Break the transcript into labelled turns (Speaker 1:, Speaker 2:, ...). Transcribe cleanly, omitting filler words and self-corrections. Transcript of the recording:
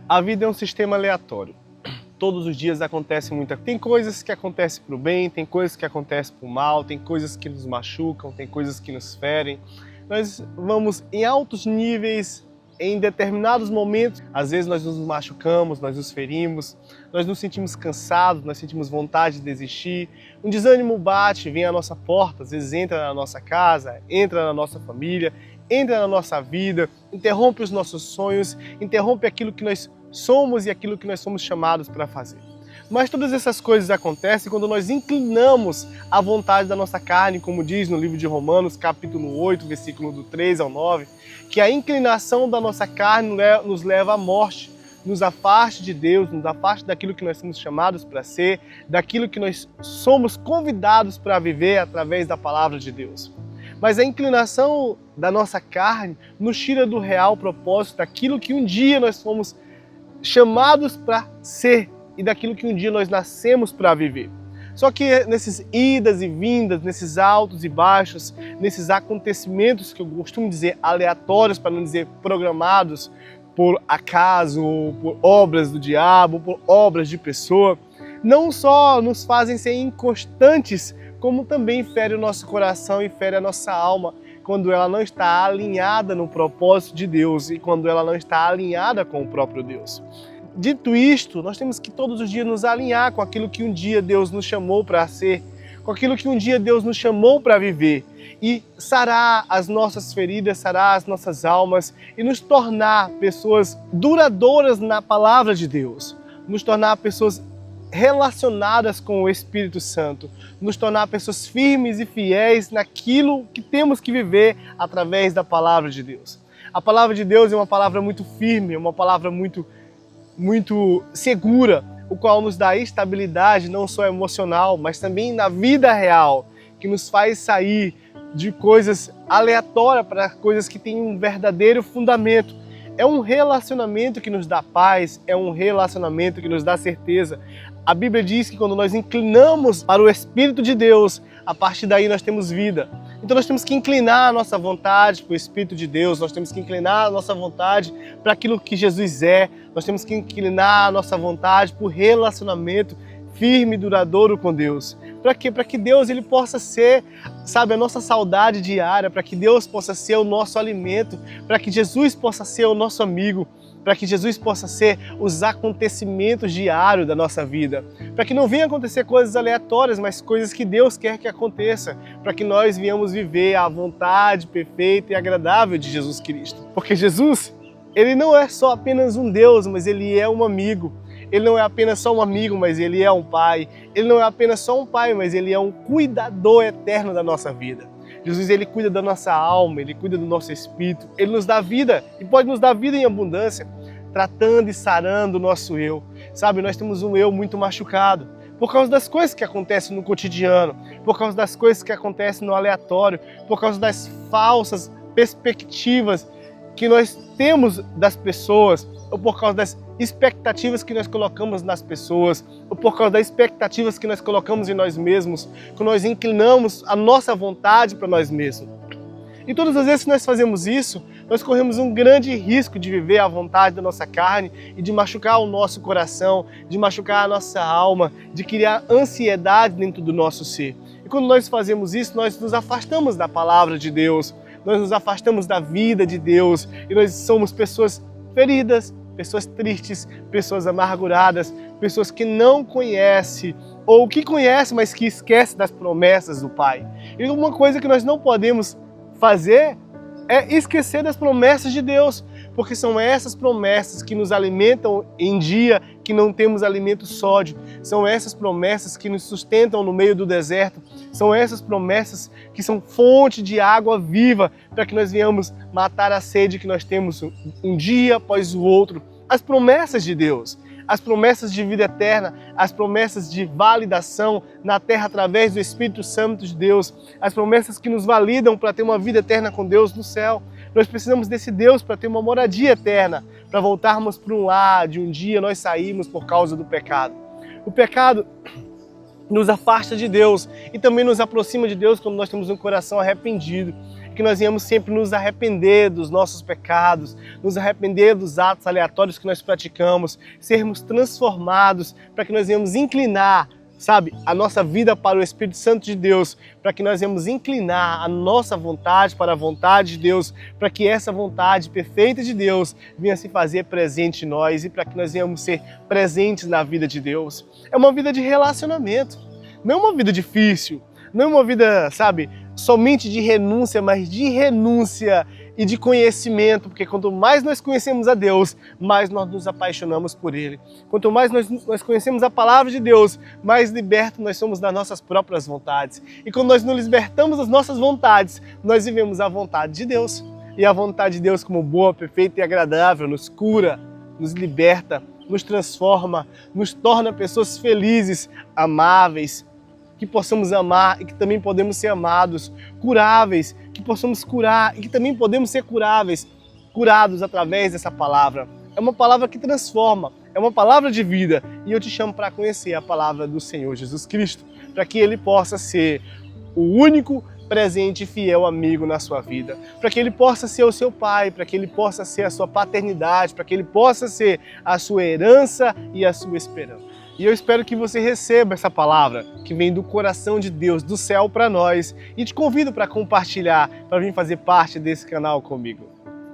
Speaker 1: A vida é um sistema aleatório. Todos os dias acontece muita coisa. Tem coisas que acontecem para o bem, tem coisas que acontecem para o mal, tem coisas que nos machucam, tem coisas que nos ferem. Nós vamos em altos níveis, em determinados momentos. Às vezes nós nos machucamos, nós nos ferimos, nós nos sentimos cansados, nós sentimos vontade de desistir. Um desânimo bate, vem à nossa porta, às vezes entra na nossa casa, entra na nossa família, entra na nossa vida, interrompe os nossos sonhos, interrompe aquilo que nós somos e aquilo que nós somos chamados para fazer. Mas todas essas coisas acontecem quando nós inclinamos a vontade da nossa carne, como diz no livro de Romanos, capítulo 8, versículo do 3 ao 9, que a inclinação da nossa carne nos leva à morte, nos afaste de Deus, nos afaste daquilo que nós somos chamados para ser, daquilo que nós somos convidados para viver através da palavra de Deus. Mas a inclinação da nossa carne nos tira do real propósito, daquilo que um dia nós fomos chamados para ser e daquilo que um dia nós nascemos para viver. Só que nesses idas e vindas, nesses altos e baixos, nesses acontecimentos que eu costumo dizer aleatórios, para não dizer programados por acaso, ou por obras do diabo, por obras de pessoa, não só nos fazem ser inconstantes, como também fere o nosso coração e fere a nossa alma quando ela não está alinhada no propósito de Deus e quando ela não está alinhada com o próprio Deus. Dito isto, nós temos que todos os dias nos alinhar com aquilo que um dia Deus nos chamou para ser, com aquilo que um dia Deus nos chamou para viver e sarar as nossas feridas, sarar as nossas almas e nos tornar pessoas duradouras na palavra de Deus, nos tornar pessoas relacionadas com o Espírito Santo, nos tornar pessoas firmes e fiéis naquilo que temos que viver através da palavra de Deus. A palavra de Deus é uma palavra muito firme, uma palavra muito segura, o qual nos dá estabilidade não só emocional, mas também na vida real, que nos faz sair de coisas aleatórias para coisas que têm um verdadeiro fundamento. É um relacionamento que nos dá paz, é um relacionamento que nos dá certeza. A Bíblia diz que quando nós inclinamos para o Espírito de Deus, a partir daí nós temos vida. Então nós temos que inclinar a nossa vontade para o Espírito de Deus, nós temos que inclinar a nossa vontade para aquilo que Jesus é, nós temos que inclinar a nossa vontade para o relacionamento firme e duradouro com Deus. Para quê? Para que Deus ele possa ser, sabe, a nossa saudade diária, para que Deus possa ser o nosso alimento, para que Jesus possa ser o nosso amigo, para que Jesus possa ser os acontecimentos diários da nossa vida, para que não venham acontecer coisas aleatórias, mas coisas que Deus quer que aconteça, para que nós venhamos viver a vontade perfeita e agradável de Jesus Cristo. Porque Jesus, ele não é só apenas um Deus, mas ele é um amigo. Ele não é apenas só um amigo, mas ele é um pai. Ele não é apenas só um pai, mas ele é um cuidador eterno da nossa vida. Jesus, ele cuida da nossa alma, ele cuida do nosso espírito, ele nos dá vida e pode nos dar vida em abundância, tratando e sarando o nosso eu. Sabe, nós temos um eu muito machucado por causa das coisas que acontecem no cotidiano, por causa das coisas que acontecem no aleatório, por causa das falsas perspectivas que nós temos das pessoas, ou por causa das expectativas que nós colocamos nas pessoas, ou por causa das expectativas que nós colocamos em nós mesmos, que nós inclinamos a nossa vontade para nós mesmos. E todas as vezes que nós fazemos isso, nós corremos um grande risco de viver a vontade da nossa carne e de machucar o nosso coração, de machucar a nossa alma, de criar ansiedade dentro do nosso ser. E quando nós fazemos isso, nós nos afastamos da palavra de Deus, nós nos afastamos da vida de Deus e nós somos pessoas feridas, pessoas tristes, pessoas amarguradas, pessoas que não conhecem, ou que conhecem, mas que esquecem das promessas do Pai. E uma coisa que nós não podemos fazer é esquecer das promessas de Deus, porque são essas promessas que nos alimentam em dia que não temos alimento sólido, são essas promessas que nos sustentam no meio do deserto, são essas promessas que são fonte de água viva para que nós venhamos matar a sede que nós temos um dia após o outro. As promessas de Deus, as promessas de vida eterna, as promessas de validação na terra através do Espírito Santo de Deus, as promessas que nos validam para ter uma vida eterna com Deus no céu. Nós precisamos desse Deus para ter uma moradia eterna, para voltarmos para um lar de um dia nós saímos por causa do pecado. O pecado nos afasta de Deus e também nos aproxima de Deus quando nós temos um coração arrependido. que nós venhamos sempre nos arrepender dos nossos pecados, nos arrepender dos atos aleatórios que nós praticamos, sermos transformados, para que nós venhamos inclinar, sabe, a nossa vida para o Espírito Santo de Deus, para que nós venhamos inclinar a nossa vontade para a vontade de Deus, para que essa vontade perfeita de Deus venha se fazer presente em nós e para que nós venhamos ser presentes na vida de Deus. É uma vida de relacionamento, não é uma vida difícil, não é uma vida, sabe, somente de renúncia, mas de renúncia e de conhecimento, porque quanto mais nós conhecemos a Deus, mais nós nos apaixonamos por Ele. Quanto mais nós conhecemos a palavra de Deus, mais libertos nós somos das nossas próprias vontades. E quando nós nos libertamos das nossas vontades, nós vivemos a vontade de Deus. E a vontade de Deus, como boa, perfeita e agradável, nos cura, nos liberta, nos transforma, nos torna pessoas felizes, amáveis, que possamos amar e que também podemos ser amados, curáveis, que possamos curar e que também podemos ser curáveis, curados através dessa palavra. É uma palavra que transforma, é uma palavra de vida e eu te chamo para conhecer a palavra do Senhor Jesus Cristo, para que Ele possa ser o único presente e fiel amigo na sua vida, para que Ele possa ser o seu pai, para que Ele possa ser a sua paternidade, para que Ele possa ser a sua herança e a sua esperança. E eu espero que você receba essa palavra que vem do coração de Deus, do céu para nós. E te convido para compartilhar, para vir fazer parte desse canal comigo.